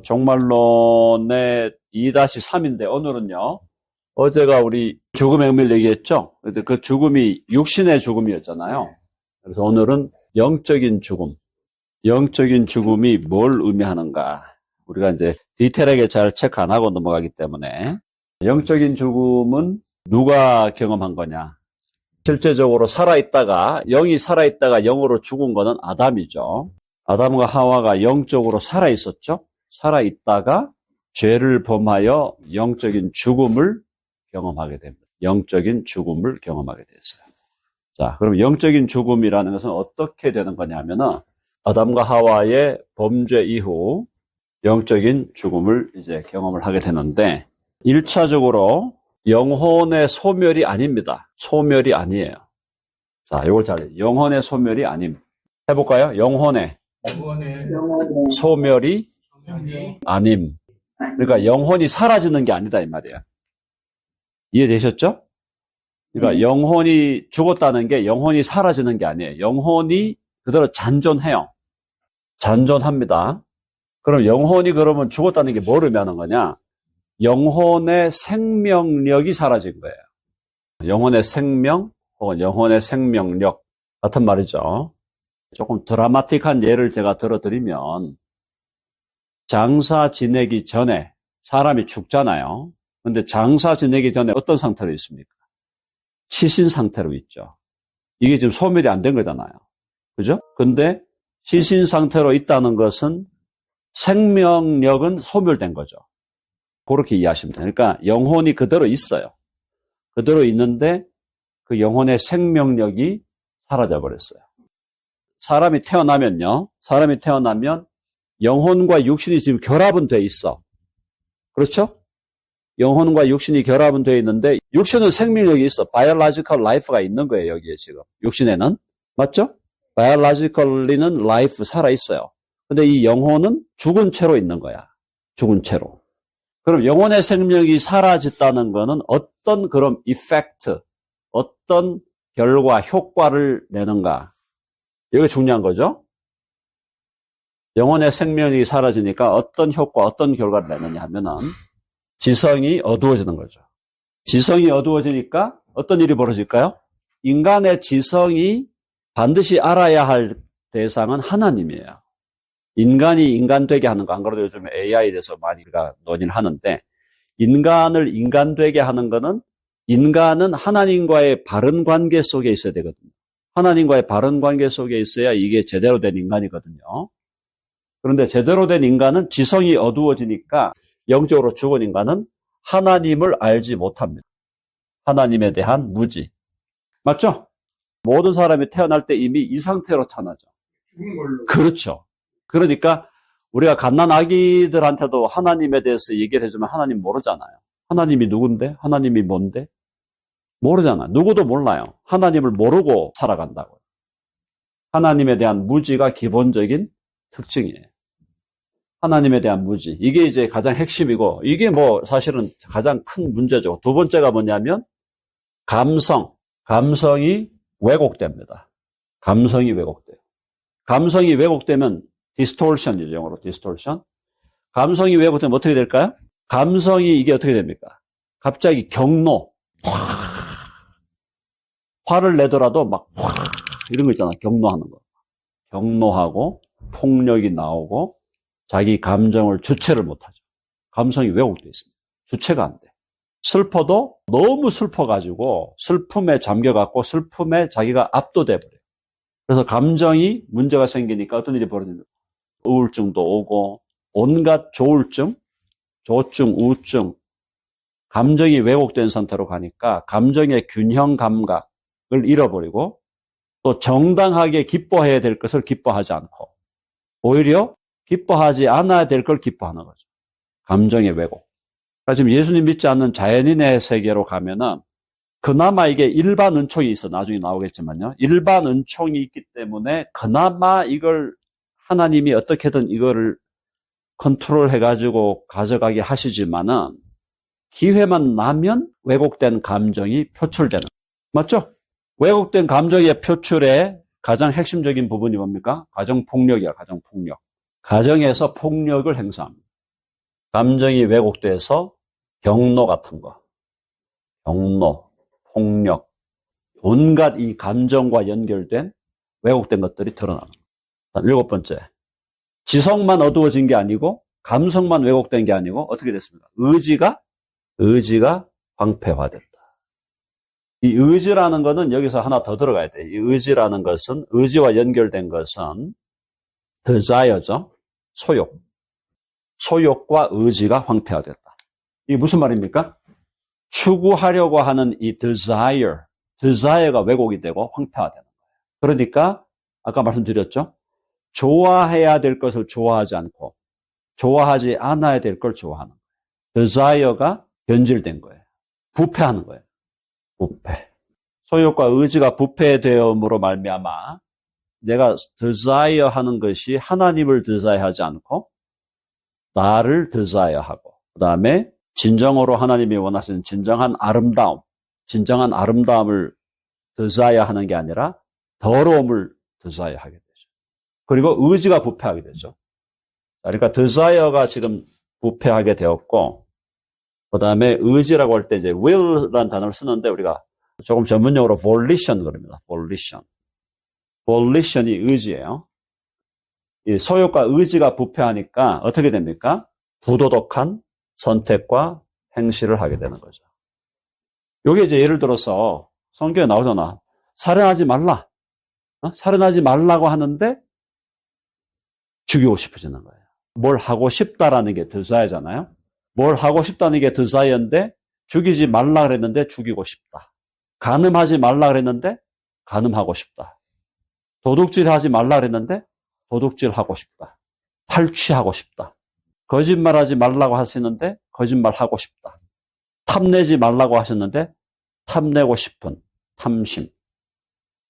종말론의 2-3인데 오늘은요. 어제가 우리 죽음의 의미를 얘기했죠. 근데 그 죽음이 육신의 죽음이었잖아요. 그래서 오늘은 영적인 죽음. 영적인 죽음이 뭘 의미하는가. 우리가 이제 디테일하게 잘 체크 안 하고 넘어가기 때문에 영적인 죽음은 누가 경험한 거냐. 실제적으로 살아있다가 영이 살아있다가 영으로 죽은 거는 아담이죠. 아담과 하와가 영적으로 살아있었죠. 살아있다가 죄를 범하여 영적인 죽음을 경험하게 됩니다. 영적인 죽음을 경험하게 됐어요. 자, 그럼 영적인 죽음이라는 것은 어떻게 되는 거냐면은 아담과 하와의 범죄 이후 영적인 죽음을 이제 경험을 하게 되는데 1차적으로 영혼의 소멸이 아닙니다. 소멸이 아니에요. 자, 이걸 잘해요. 영혼의 소멸이 아님. 해볼까요? 영혼의 소멸이 아님. 그러니까 영혼이 사라지는 게 아니다 이 말이에요. 이해되셨죠? 그러니까 영혼이 죽었다는 게 영혼이 사라지는 게 아니에요. 영혼이 그대로 잔존해요. 잔존합니다. 그럼 영혼이 그러면 죽었다는 게 뭘 의미하는 거냐? 영혼의 생명력이 사라진 거예요. 영혼의 생명 혹은 영혼의 생명력 같은 말이죠. 조금 드라마틱한 예를 제가 들어드리면 장사 지내기 전에 사람이 죽잖아요. 근데 장사 지내기 전에 어떤 상태로 있습니까? 시신 상태로 있죠. 이게 지금 소멸이 안 된 거잖아요. 그죠? 근데 시신 상태로 있다는 것은 생명력은 소멸된 거죠. 그렇게 이해하시면 돼요. 그러니까 영혼이 그대로 있어요. 그대로 있는데 그 영혼의 생명력이 사라져 버렸어요. 사람이 태어나면 영혼과 육신이 지금 결합은 돼 있어. 그렇죠? 영혼과 육신이 결합은 돼 있는데 육신은 생명력이 있어. biological life가 있는 거예요. 여기에 지금. 육신에는. 맞죠? biologically는 life 살아있어요. 근데 이 영혼은 죽은 채로 있는 거야. 죽은 채로. 그럼 영혼의 생명이 사라졌다는 거는 어떤 그런 이펙트, 어떤 결과, 효과를 내는가. 이게 중요한 거죠. 영혼의 생명이 사라지니까 어떤 효과, 어떤 결과를 내느냐 하면은 지성이 어두워지는 거죠. 지성이 어두워지니까 어떤 일이 벌어질까요? 인간의 지성이 반드시 알아야 할 대상은 하나님이에요. 인간이 인간 되게 하는 거, 안 그래도 요즘에 AI에 대해서 많이 우리가 논의를 하는데, 인간을 인간 되게 하는 거는, 인간은 하나님과의 바른 관계 속에 있어야 되거든요. 하나님과의 바른 관계 속에 있어야 이게 제대로 된 인간이거든요. 그런데 제대로 된 인간은 지성이 어두워지니까 영적으로 죽은 인간은 하나님을 알지 못합니다. 하나님에 대한 무지. 맞죠? 모든 사람이 태어날 때 이미 이 상태로 태어나죠. 죽은 걸로. 그렇죠. 그러니까 우리가 갓난 아기들한테도 하나님에 대해서 얘기를 해주면 하나님 모르잖아요. 하나님이 누군데? 하나님이 뭔데? 모르잖아요. 누구도 몰라요. 하나님을 모르고 살아간다고요. 하나님에 대한 무지가 기본적인 특징이에요. 하나님에 대한 무지. 이게 이제 가장 핵심이고, 이게 뭐 사실은 가장 큰 문제죠. 두 번째가 뭐냐면 감성이 왜곡됩니다. 감성이 왜곡돼요. 감성이 왜곡되면 디스토션이죠. 영어로 디스토션. 감성이 왜곡되면 어떻게 될까요? 감성이 이게 어떻게 됩니까? 갑자기 경노. 화를 내더라도 막 이런 거 있잖아. 경노하는 거. 경노하고 폭력이 나오고 자기 감정을 주체를 못하죠. 감성이 왜곡되어 있습니다. 주체가 안 돼. 슬퍼도 너무 슬퍼가지고 슬픔에 잠겨갖고 슬픔에 자기가 압도돼 버려요. 그래서 감정이 문제가 생기니까 어떤 일이 벌어집니까? 우울증도 오고 온갖 조울증, 조증, 우울증, 감정이 왜곡된 상태로 가니까 감정의 균형 감각을 잃어버리고 또 정당하게 기뻐해야 될 것을 기뻐하지 않고 오히려 기뻐하지 않아야 될 걸 기뻐하는 거죠. 감정의 왜곡. 그러니까 지금 예수님 믿지 않는 자연인의 세계로 가면은 그나마 이게 일반 은총이 있어. 나중에 나오겠지만요. 일반 은총이 있기 때문에 그나마 이걸 하나님이 어떻게든 이거를 컨트롤 해가지고 가져가게 하시지만은 기회만 나면 왜곡된 감정이 표출되는. 맞죠? 왜곡된 감정의 표출의 가장 핵심적인 부분이 뭡니까? 가정폭력이야, 가정폭력. 가정에서 폭력을 행사합니다. 감정이 왜곡돼서 경로 같은 거, 경로, 폭력, 온갖 이 감정과 연결된 왜곡된 것들이 드러나는 거예요. 7번째, 지성만 어두워진 게 아니고 감성만 왜곡된 게 아니고 어떻게 됐습니까? 의지가 황폐화됐다. 이 의지라는 것은 여기서 하나 더 들어가야 돼요. 이 의지라는 것은, 의지와 연결된 것은 desire죠. 소욕과 의지가 황폐화됐다. 이게 무슨 말입니까? 추구하려고 하는 이 desire가 왜곡이 되고 황폐화되는 거예요. 그러니까 아까 말씀드렸죠. 좋아해야 될 것을 좋아하지 않고 좋아하지 않아야 될 걸 좋아하는 거예요. desire가 변질된 거예요. 부패하는 거예요. 부패. 소욕과 의지가 부패되음으로 말미암아 내가 desire 하는 것이 하나님을 desire 하지 않고 나를 desire 하고, 그 다음에 진정으로 하나님이 원하시는 진정한 아름다움을 desire 하는 게 아니라 더러움을 desire 하게 되죠. 그리고 의지가 부패하게 되죠. 그러니까 desire가 지금 부패하게 되었고, 그 다음에 의지라고 할 때 이제 will라는 단어를 쓰는데 우리가 조금 전문용어로 volition 그럽니다. volition이 의지예요. 이 소욕과 의지가 부패하니까 어떻게 됩니까? 부도덕한 선택과 행실을 하게 되는 거죠. 요게 이제 예를 들어서 성경에 나오잖아. 살인하지 말라. 살인하지 말라고 하는데 죽이고 싶어지는 거예요. 뭘 하고 싶다라는 게 desire잖아요. 뭘 하고 싶다는 게 desire인데 죽이지 말라 그랬는데 죽이고 싶다. 간음하지 말라 그랬는데 간음하고 싶다. 도둑질하지 말라 그랬는데 도둑질하고 싶다. 탈취하고 싶다. 거짓말하지 말라고 하시는데 거짓말하고 싶다. 탐내지 말라고 하셨는데 탐내고 싶은 탐심.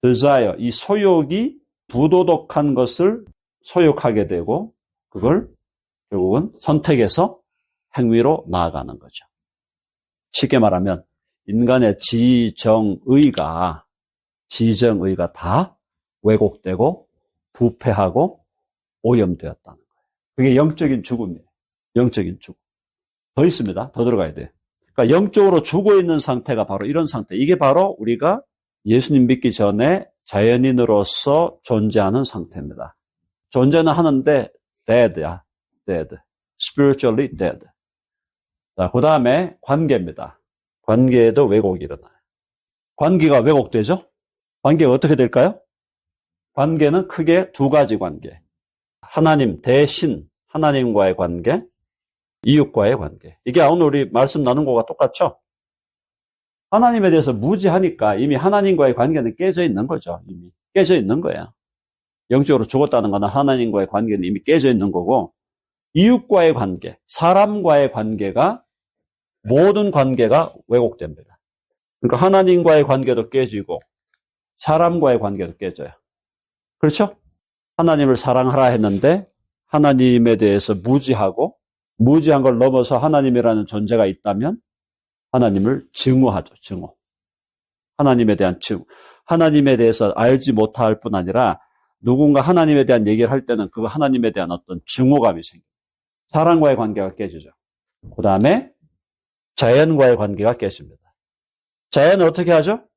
desire, 이 소욕이 부도덕한 것을 소욕하게 되고 그걸 결국은 선택해서 행위로 나아가는 거죠. 쉽게 말하면 인간의 지정의가 다 왜곡되고 부패하고 오염되었다는 거예요. 그게 영적인 죽음이에요. 영적인 죽음. 더 있습니다. 더 들어가야 돼요. 그러니까 영적으로 죽어있는 상태가 바로 이런 상태. 이게 바로 우리가 예수님 믿기 전에 자연인으로서 존재하는 상태입니다. 존재는 하는데 dead야. dead. spiritually dead. 자, 그 다음에 관계입니다. 관계에도 왜곡이 일어나요. 관계가 왜곡되죠? 관계가 어떻게 될까요? 관계는 크게 두 가지 관계. 하나님 대신 하나님과의 관계, 이웃과의 관계. 이게 오늘 우리 말씀 나눈 거가 똑같죠? 하나님에 대해서 무지하니까 이미 하나님과의 관계는 깨져 있는 거죠. 이미 깨져 있는 거예요. 영적으로 죽었다는 거는 하나님과의 관계는 이미 깨져 있는 거고, 이웃과의 관계, 사람과의 관계가 모든 관계가 왜곡됩니다. 그러니까 하나님과의 관계도 깨지고 사람과의 관계도 깨져요. 그렇죠? 하나님을 사랑하라 했는데 하나님에 대해서 무지한 걸 넘어서 하나님이라는 존재가 있다면 하나님을 증오하죠. 증오. 하나님에 대한 증오. 하나님에 대해서 알지 못할 뿐 아니라 누군가 하나님에 대한 얘기를 할 때는 그 하나님에 대한 어떤 증오감이 생겨요. 사람과의 관계가 깨지죠. 그 다음에 자연과의 관계가 깨집니다. 자연은 어떻게 하죠?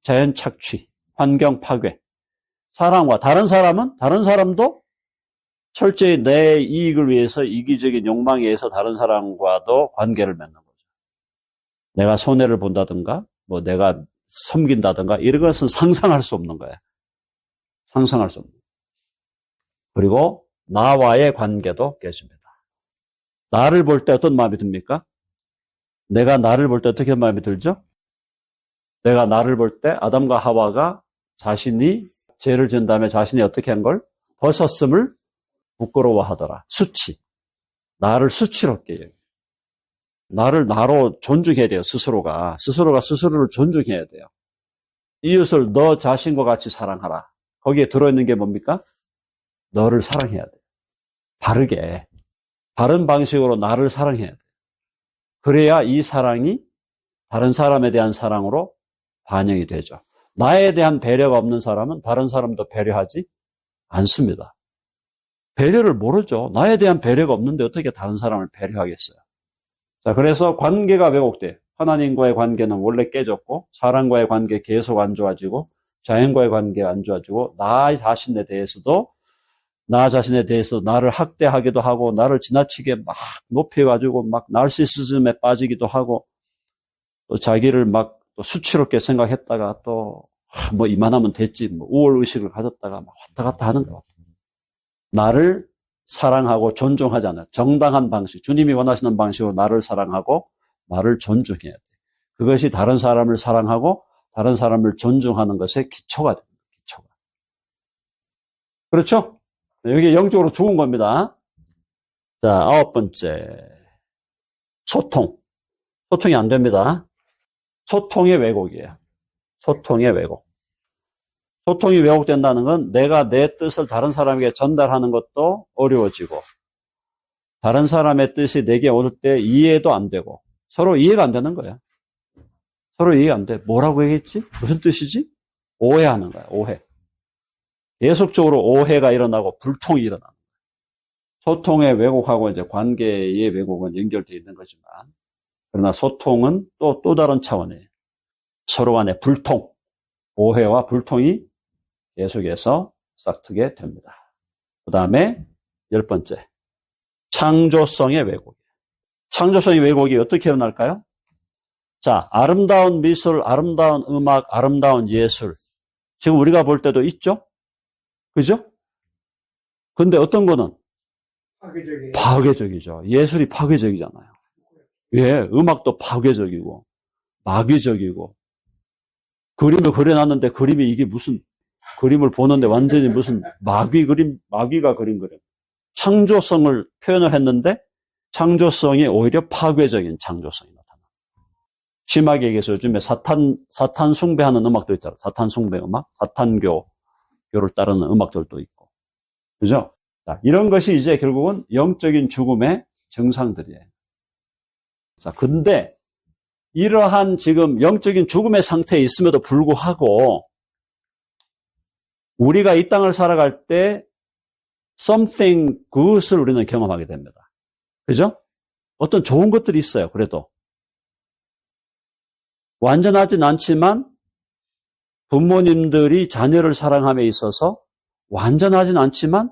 자연 착취, 환경 파괴. 사람과 다른 사람도 철저히 내 이익을 위해서 이기적인 욕망에 의해서 다른 사람과도 관계를 맺는 거죠. 내가 손해를 본다든가, 뭐 내가 섬긴다든가 이런 것은 상상할 수 없는 거예요. 상상할 수 없는 거예요. 그리고 나와의 관계도 깨집니다. 나를 볼 때 어떤 마음이 듭니까? 내가 나를 볼 때 어떻게 마음이 들죠? 내가 나를 볼 때 아담과 하와가 자신이 죄를 지은 다음에 자신이 어떻게 한 걸? 벗었음을 부끄러워하더라. 나를 수치롭게 해요. 나를 나로 존중해야 돼요. 스스로가 스스로를 존중해야 돼요. 이웃을 너 자신과 같이 사랑하라. 거기에 들어있는 게 뭡니까? 너를 사랑해야 돼요. 바른 방식으로 나를 사랑해야 돼요. 그래야 이 사랑이 다른 사람에 대한 사랑으로 반영이 되죠. 나에 대한 배려가 없는 사람은 다른 사람도 배려하지 않습니다. 배려를 모르죠. 나에 대한 배려가 없는데 어떻게 다른 사람을 배려하겠어요. 자, 그래서 관계가 왜곡돼. 하나님과의 관계는 원래 깨졌고, 사람과의 관계 계속 안 좋아지고, 자연과의 관계 안 좋아지고, 나 자신에 대해서 나를 학대하기도 하고, 나를 지나치게 막 높여가지고, 막 나르시시즘에 빠지기도 하고, 또 자기를 막 또 수치롭게 생각했다가 또, 뭐 이만하면 됐지, 뭐 우월의식을 가졌다가 막 왔다 갔다 하는 거. 나를 사랑하고 존중하지 않아요. 정당한 방식, 주님이 원하시는 방식으로 나를 사랑하고, 나를 존중해야 돼. 그것이 다른 사람을 사랑하고, 다른 사람을 존중하는 것의 기초가 됩니다. 기초가. 그렇죠? 여기 영적으로 죽은 겁니다. 자, 9번째. 소통. 소통이 안 됩니다. 소통의 왜곡이에요. 소통의 왜곡. 소통이 왜곡된다는 건 내가 내 뜻을 다른 사람에게 전달하는 것도 어려워지고, 다른 사람의 뜻이 내게 올 때 이해도 안 되고, 서로 이해가 안 되는 거야. 서로 이해가 안 돼. 뭐라고 얘기했지? 무슨 뜻이지? 오해하는 거야, 오해. 계속적으로 오해가 일어나고 불통이 일어나는 거야. 소통의 왜곡하고 이제 관계의 왜곡은 연결되어 있는 거지만, 그러나 소통은 또 다른 차원이에요. 서로 간의 불통, 오해와 불통이 계속해서 싹트게 됩니다. 그 다음에 10번째. 창조성의 왜곡. 창조성의 왜곡이 어떻게 일어날까요? 자, 아름다운 미술, 아름다운 음악, 아름다운 예술. 지금 우리가 볼 때도 있죠? 그죠? 근데 어떤 거는? 파괴적이죠. 예술이 파괴적이잖아요. 예, 음악도 파괴적이고, 마귀적이고, 그림을 그려놨는데 그림이 이게 무슨, 그림을 보는데 완전히 무슨 마귀가 그린 그림. 창조성을 표현을 했는데, 창조성이 오히려 파괴적인 창조성이 나타나. 심하게 얘기해서 요즘에 사탄 숭배하는 음악도 있잖아요. 사탄 숭배 음악, 사탄교를 따르는 음악들도 있고. 그죠? 자, 이런 것이 이제 결국은 영적인 죽음의 증상들이에요. 자, 근데 이러한 지금 영적인 죽음의 상태에 있음에도 불구하고 우리가 이 땅을 살아갈 때 something good을 우리는 경험하게 됩니다. 그죠? 어떤 좋은 것들이 있어요. 그래도 완전하진 않지만 부모님들이 자녀를 사랑함에 있어서 완전하진 않지만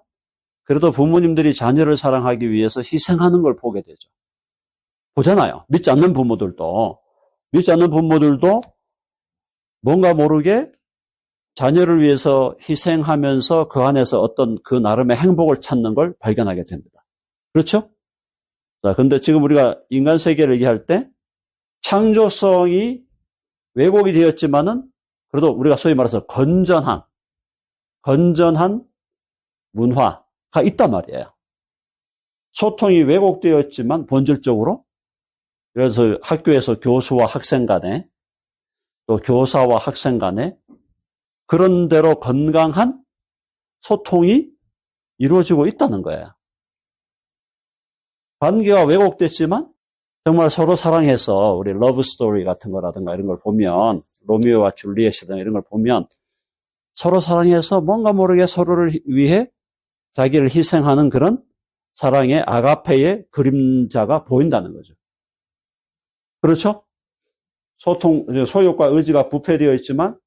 그래도 부모님들이 자녀를 사랑하기 위해서 희생하는 걸 보게 되죠. 보잖아요. 믿지 않는 부모들도 뭔가 모르게 자녀를 위해서 희생하면서 그 안에서 어떤 그 나름의 행복을 찾는 걸 발견하게 됩니다. 그렇죠? 자, 근데 지금 우리가 인간 세계를 얘기할 때 창조성이 왜곡이 되었지만은 그래도 우리가 소위 말해서 건전한 문화가 있단 말이에요. 소통이 왜곡되었지만 본질적으로 그래서 학교에서 교수와 학생 간에 또 교사와 학생 간에 그런 대로 건강한 소통이 이루어지고 있다는 거예요. 관계가 왜곡됐지만 정말 서로 사랑해서 우리 러브 스토리 같은 거라든가 이런 걸 보면 로미오와 줄리엣이나 이런 걸 보면 서로 사랑해서 뭔가 모르게 서로를 위해 자기를 희생하는 그런 사랑의 아가페의 그림자가 보인다는 거죠. 그렇죠? 소욕과 의지가 부패되어 있지만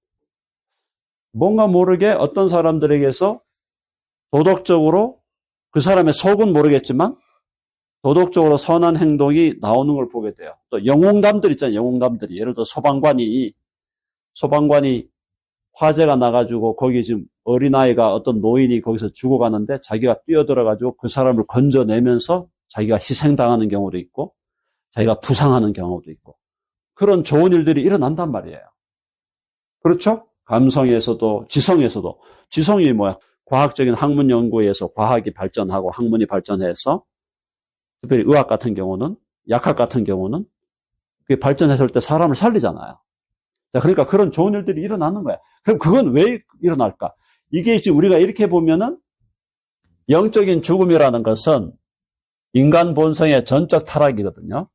뭔가 모르게 어떤 사람들에게서 도덕적으로 그 사람의 속은 모르겠지만 도덕적으로 선한 행동이 나오는 걸 보게 돼요. 또 영웅담들 있잖아요. 영웅담들이. 예를 들어 소방관이 화재가 나가지고 거기 지금 어린아이가 어떤 노인이 거기서 죽어가는데 자기가 뛰어들어가지고 그 사람을 건져내면서 자기가 희생당하는 경우도 있고 자기가 부상하는 경우도 있고 그런 좋은 일들이 일어난단 말이에요. 그렇죠? 감성에서도 지성이 뭐야? 과학적인 학문 연구에서 과학이 발전하고 학문이 발전해서 특별히 의학 같은 경우는 약학 같은 경우는 그게 발전했을 때 사람을 살리잖아요. 자, 그러니까 그런 좋은 일들이 일어나는 거야. 그럼 그건 왜 일어날까? 이게 지금 우리가 이렇게 보면은 영적인 죽음이라는 것은 인간 본성의 전적 타락이거든요.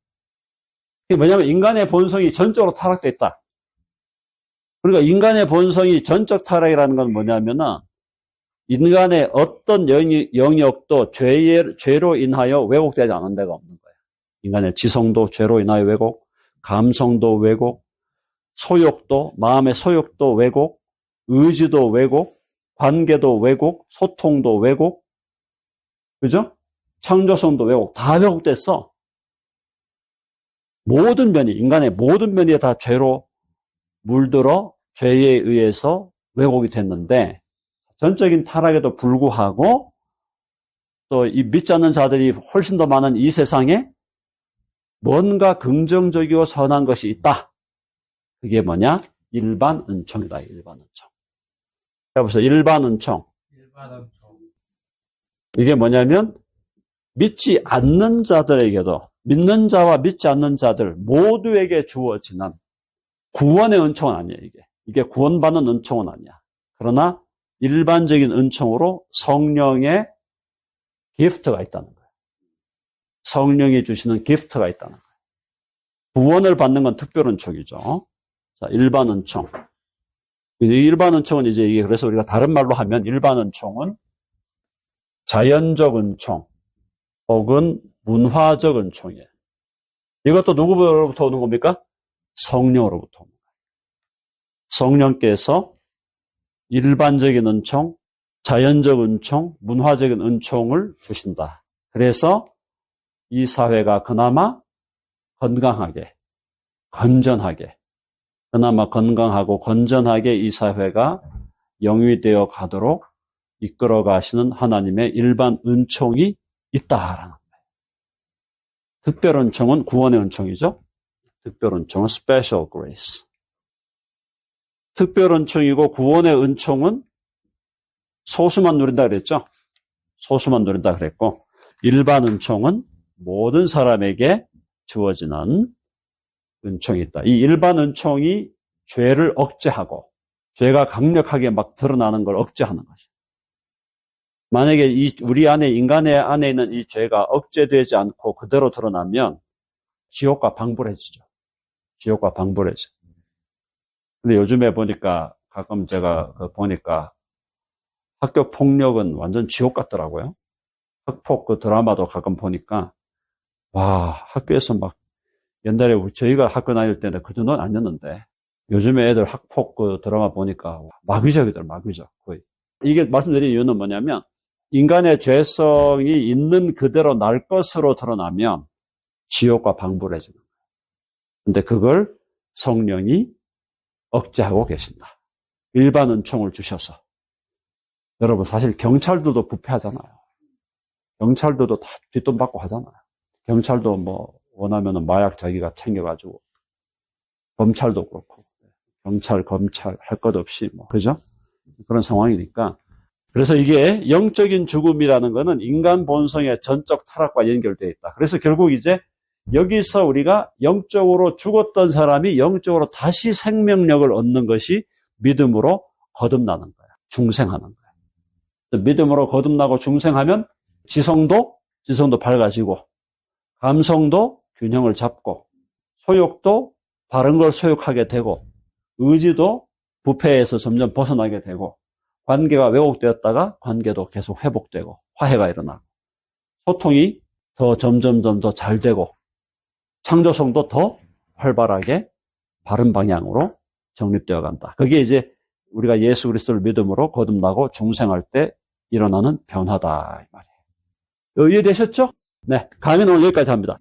그게 뭐냐면 인간의 본성이 전적으로 타락돼 있다. 그러니까 인간의 본성이 전적 타락이라는 건 뭐냐면은 인간의 어떤 영역도 죄로 인하여 왜곡되지 않은 데가 없는 거예요. 인간의 지성도 죄로 인하여 왜곡, 감성도 왜곡, 소욕도, 마음의 소욕도 왜곡, 의지도 왜곡, 관계도 왜곡, 소통도 왜곡, 그죠? 창조성도 왜곡, 다 왜곡됐어. 모든 면이, 인간의 모든 면이 다 죄로 물들어 죄에 의해서 왜곡이 됐는데, 전적인 타락에도 불구하고, 또 이 믿지 않는 자들이 훨씬 더 많은 이 세상에 뭔가 긍정적이고 선한 것이 있다. 그게 뭐냐? 일반 은총이다, 일반 은총. 해보세요. 일반 은총. 이게 뭐냐면, 믿지 않는 자들에게도, 믿는 자와 믿지 않는 자들 모두에게 주어지는 구원의 은총은 아니에요, 이게. 이게 구원받는 은총은 아니야. 그러나, 일반적인 은총으로 성령의 기프트가 있다는 거예요. 성령이 주시는 기프트가 있다는 거예요. 구원을 받는 건 특별 은총이죠. 자, 일반 은총. 일반 은총은 이제 이게 그래서 우리가 다른 말로 하면 일반 은총은 자연적 은총 혹은 문화적 은총이에요. 이것도 누구로부터 오는 겁니까? 성령으로부터 오는 거예요. 성령께서 일반적인 은총, 자연적 은총, 문화적인 은총을 주신다. 그래서 이 사회가 그나마 건강하게, 건전하게, 그나마 건강하고 건전하게 이 사회가 영위되어 가도록 이끌어 가시는 하나님의 일반 은총이 있다라는 거예요. 특별 은총은 구원의 은총이죠. 특별 은총은 special grace. 특별 은총이고 구원의 은총은 소수만 누린다 그랬죠. 소수만 누린다 그랬고 일반 은총은 모든 사람에게 주어지는 은총이 있다. 이 일반 은총이 죄를 억제하고 죄가 강력하게 막 드러나는 걸 억제하는 것이죠. 만약에 우리 안에 인간의 안에 있는 이 죄가 억제되지 않고 그대로 드러나면 지옥과 방불해지죠. 지옥과 방불해져. 근데 요즘에 보니까 가끔 제가 보니까 학교 폭력은 완전 지옥 같더라고요. 학폭 그 드라마도 가끔 보니까 와 학교에서 막 옛날에 저희가 학교 다닐 때는 그 정도는 아니었는데 요즘에 애들 학폭 그 드라마 보니까 마귀적이더라고요. 마귀적 거의. 이게 말씀드린 이유는 뭐냐면 인간의 죄성이 있는 그대로 날 것으로 드러나면 지옥과 방불해지는 거예요. 근데 그걸 성령이 억제하고 계신다. 일반 은총을 주셔서. 여러분 사실 경찰들도 부패하잖아요. 경찰들도 다 뒷돈 받고 하잖아요. 경찰도 뭐 원하면은 마약 자기가 챙겨가지고 검찰도 그렇고 경찰, 검찰 할 것 없이 뭐 그죠? 그런 상황이니까 그래서 이게 영적인 죽음이라는 거는 인간 본성의 전적 타락과 연결되어 있다. 그래서 결국 이제 여기서 우리가 영적으로 죽었던 사람이 영적으로 다시 생명력을 얻는 것이 믿음으로 거듭나는 거야. 중생하는 거야. 믿음으로 거듭나고 중생하면 지성도 밝아지고 감성도 균형을 잡고 소욕도 바른 걸 소욕하게 되고 의지도 부패에서 점점 벗어나게 되고 관계가 왜곡되었다가 관계도 계속 회복되고 화해가 일어나고 소통이 더 점점 더 잘 되고 창조성도 더 활발하게 바른 방향으로 정립되어 간다. 그게 이제 우리가 예수 그리스도를 믿음으로 거듭나고 중생할 때 일어나는 변화다 이 말이에요. 이해되셨죠? 네, 강의는 오늘 여기까지 합니다.